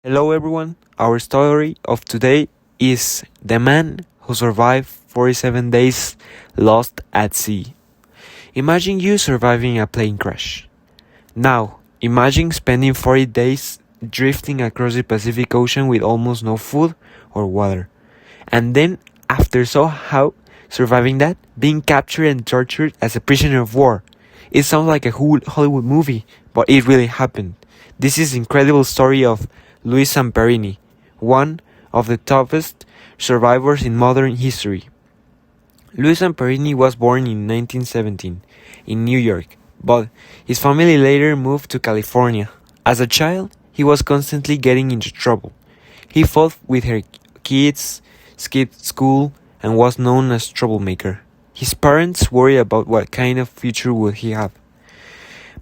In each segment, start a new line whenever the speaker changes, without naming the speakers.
Hello everyone, our story of today is the man who survived 47 days lost at sea. Imagine you surviving a plane crash. Now, imagine spending 40 days drifting across the Pacific Ocean with almost no food or water. And then, after somehow surviving that, being captured and tortured as a prisoner of war. It sounds like a Hollywood movie, but it really happened. This is the incredible story of Louis Zamperini, one of the toughest survivors in modern history. Louis Zamperini was born in 1917 in New York, but his family later moved to California. As a child, he was constantly getting into trouble. He fought with her kids, skipped school, and was known as troublemaker. His parents worried about what kind of future would he have.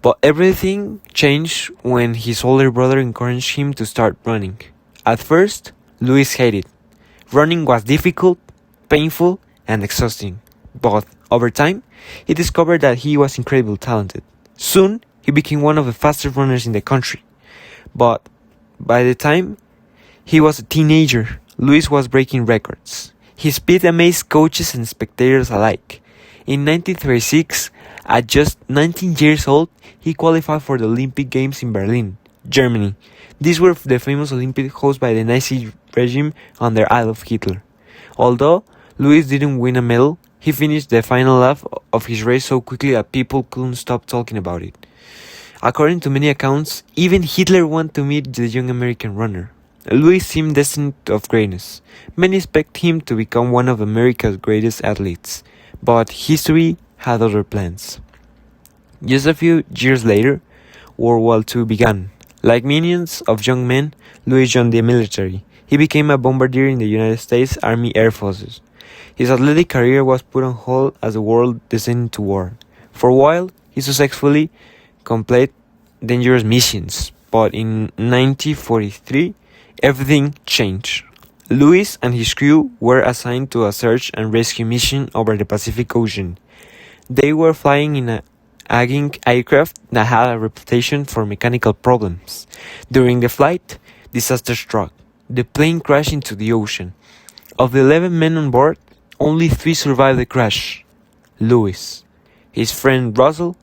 But everything changed when his older brother encouraged him to start running. At first, Louis hated. Running was difficult, painful, and exhausting. But over time, he discovered that he was incredibly talented. Soon, he became one of the fastest runners in the country. But by the time he was a teenager, Louis was breaking records. His speed amazed coaches and spectators alike. In 1936, at just 19 years old, he qualified for the Olympic Games in Berlin, Germany. These were the famous Olympics hosted by the Nazi regime under Adolf Hitler. Although Louis didn't win a medal, he finished the final lap of his race so quickly that people couldn't stop talking about it. According to many accounts, even Hitler wanted to meet the young American runner. Louis seemed destined of greatness. Many expect him to become one of America's greatest athletes, but history had other plans. Just a few years later, World War II began. Like millions of young men, Louis joined the military. He became a bombardier in the United States Army Air Forces. His athletic career was put on hold as the world descended into war. For a while, he successfully completed dangerous missions, but in 1943, everything changed. Louis and his crew were assigned to a search and rescue mission over the Pacific Ocean. They were flying in a aging aircraft that had a reputation for mechanical problems. During the flight, disaster struck. The plane crashed into the ocean. Of the 11 men on board, only 3 survived the crash. Louis, his friend Russell,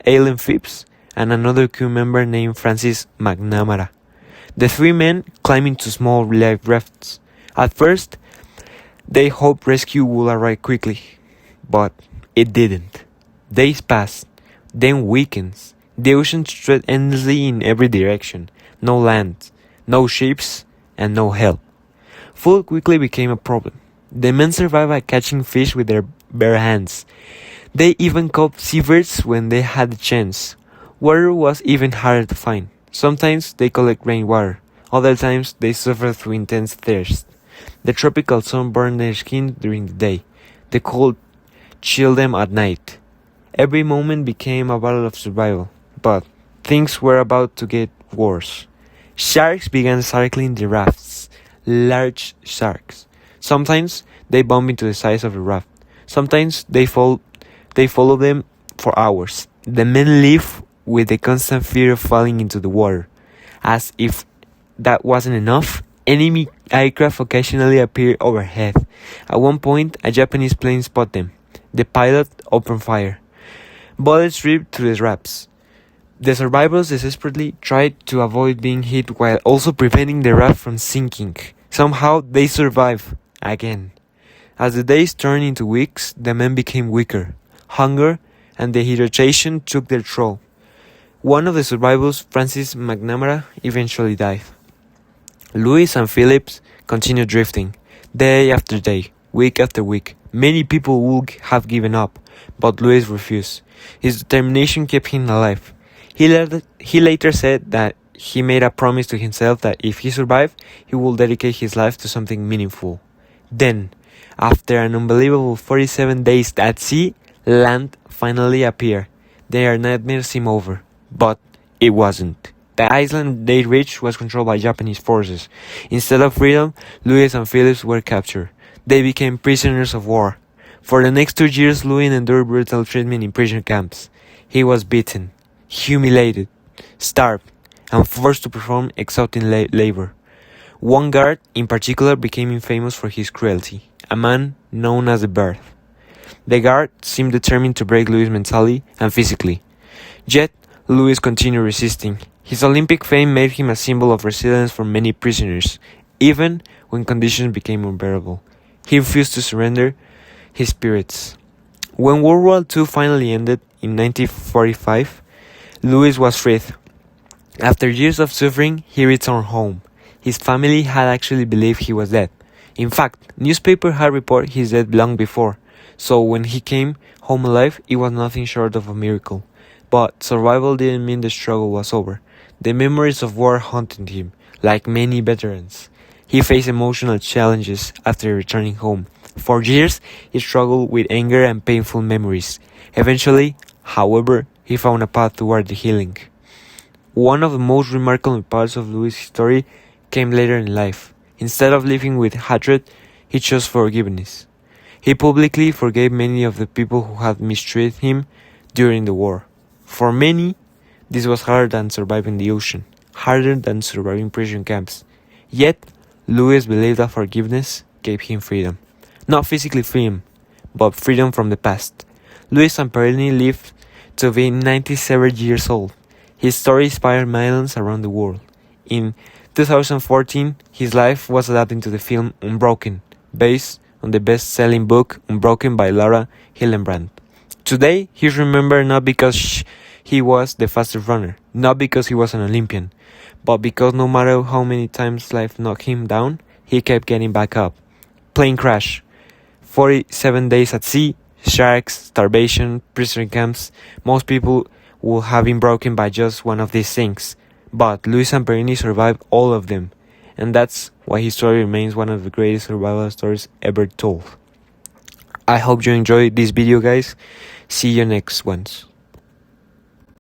Alan Phipps, and another crew member named Francis McNamara. The 3 men climbed into small life rafts. At first, they hoped rescue would arrive quickly, but it didn't. Days passed, then weekends. The ocean stretched endlessly in every direction. No land, no ships, and no help. Food quickly became a problem. The men survived by catching fish with their bare hands. They even caught seabirds when they had the chance. Water was even harder to find. Sometimes they collect rainwater. Other times they suffered through intense thirst. The tropical sun burned their skin during the day. The cold chilled them at night. Every moment became a battle of survival. But things were about to get worse. Sharks began circling the rafts. Large sharks. Sometimes they bumped into the sides of the raft. Sometimes they followed them for hours. The men lived with the constant fear of falling into the water. As if that wasn't enough, enemy aircraft occasionally appeared overhead. At one point, a Japanese plane spotted them. The pilot opened fire. Bullets ripped through the rafts. The survivors desperately tried to avoid being hit while also preventing the raft from sinking. Somehow, they survived again. As the days turned into weeks, the men became weaker. Hunger and dehydration took their toll. One of the survivors, Francis McNamara, eventually died. Louis and Phillips continued drifting, day after day, week after week. Many people would have given up, but Louis refused. His determination kept him alive. He later said that he made a promise to himself that if he survived, he would dedicate his life to something meaningful. Then, after an unbelievable 47 days at sea, land finally appeared. Their nightmare seemed over, but it wasn't. The island they reached was controlled by Japanese forces. Instead of freedom, Louis and Phillips were captured. They became prisoners of war. For the next 2 years, Louis endured brutal treatment in prison camps. He was beaten, humiliated, starved, and forced to perform exhausting labor. One guard in particular became famous for his cruelty, a man known as the Bird. The guard seemed determined to break Louis mentally and physically. Yet, Louis continued resisting. His Olympic fame made him a symbol of resilience for many prisoners, even when conditions became unbearable. He refused to surrender his spirits. When World War II finally ended in 1945, Louis was freed. After years of suffering, he returned home. His family had actually believed he was dead. In fact, newspapers had reported his death long before, so when he came home alive, it was nothing short of a miracle. But survival didn't mean the struggle was over. The memories of war haunted him, like many veterans. He faced emotional challenges after returning home. For years, he struggled with anger and painful memories. Eventually, however, he found a path toward the healing. One of the most remarkable parts of Louis' story came later in life. Instead of living with hatred, he chose forgiveness. He publicly forgave many of the people who had mistreated him during the war. For many, this was harder than surviving the ocean, harder than surviving prison camps. Yet, Louis believed that forgiveness gave him freedom. Not physically freedom, but freedom from the past. Louis Zamperini lived to be 97 years old. His story inspired millions around the world. In 2014, his life was adapted into the film Unbroken, based on the best-selling book Unbroken by Laura Hillenbrand. Today, he's remembered not because he was the fastest runner, not because he was an Olympian, but because no matter how many times life knocked him down, he kept getting back up. Plane crash, 47 days at sea, sharks, starvation, prisoner camps. Most people would have been broken by just one of these things, but Louis Zamperini survived all of them, and that's why his story remains one of the greatest survival stories ever told. I hope you enjoyed this video, guys. See you next ones.